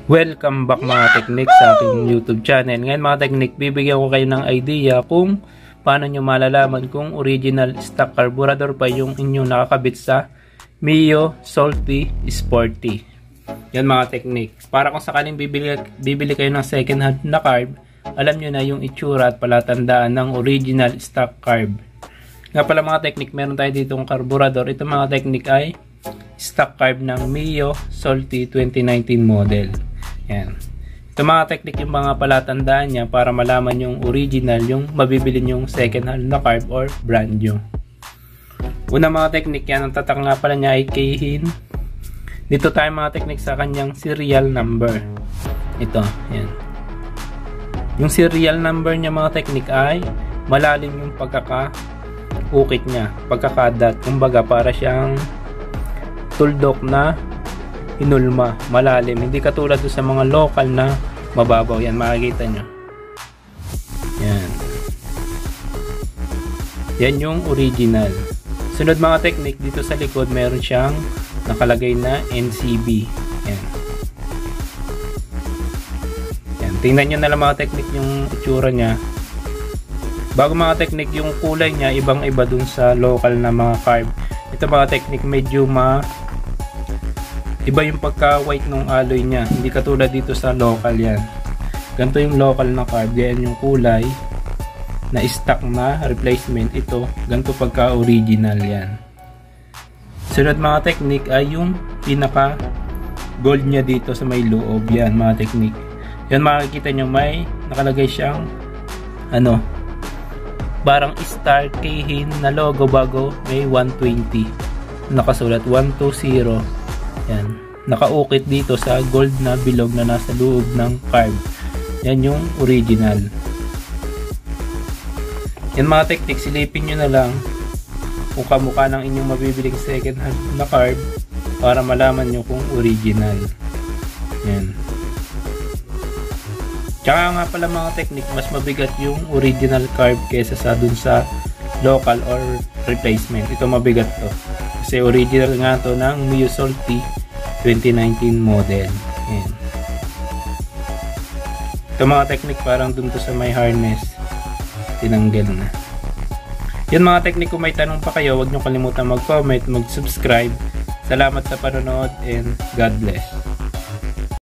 Welcome back mga teknik sa aking YouTube channel. Ngayon mga teknik, bibigyan ko kayo ng idea kung paano nyo malalaman kung original stock carburetor pa yung inyong nakakabit sa Mio Salty Sporty. Yan mga teknik. Para kung sakaling bibili kayo ng second hand na carb, alam nyo na yung itsura at palatandaan ng original stock carb. Nga pala mga teknik, meron tayo ditong carburetor. Ito mga teknik ay stock carb ng Mio Salty 2019 model. Yan. Ito mga teknik yung mga palatandaan niya para malaman yung original, yung mabibili yung second hand na carb or brand new. Una mga teknik yan, ang tatak nga pala niya ay Keihin. Dito tayo mga teknik sa kanyang serial number. Ito, yan. Yung serial number niya mga teknik ay malalim yung pagkaka-ukit niya, pagkakadat. Kumbaga para siyang tuldok na inulma, malalim, hindi katulad sa mga local na mababaw. Yan, makikita nyo. Yan. Yan yung original. Sunod mga teknik, dito sa likod meron siyang nakalagay na NCB. Yan. Yan. Tingnan nyo na lang mga teknik yung itsura nya. Bago mga teknik, yung kulay nya ibang iba dun sa local na mga carb. Ito mga teknik medyo iba yung pagka-white ng alloy niya. Hindi katulad dito sa local yan. Ganito yung local na carb. Ganyan yung kulay na stock na replacement. Ito, ganito pagka-original yan. Sunod mga teknik ay yung pinaka gold niya dito sa may loob. Yan mga teknik. Yan makikita nyo may nakalagay siyang parang Star Keihin na logo bago may 120. Nakasulat 120. Yan. Nakaukit dito sa gold na bilog na nasa loob ng carb. Yan yung original. Yan mga teknik, silipin nyo na lang kung kamukha ng inyong mabibiling second hand na carb para malaman nyo kung original. Yan. Tsaka nga pala mga teknik, mas mabigat yung original carb kesa sa dun sa local or replacement. Ito mabigat to. Kasi original nga to ng Mio Salty 2019 model. Ayan. Ito mga teknik, parang dun to sa may harness. Tinanggal na. Yan mga teknik, kung may tanong pa kayo, huwag nyo kalimutan mag-comment, mag-subscribe. Salamat sa panonood and God bless.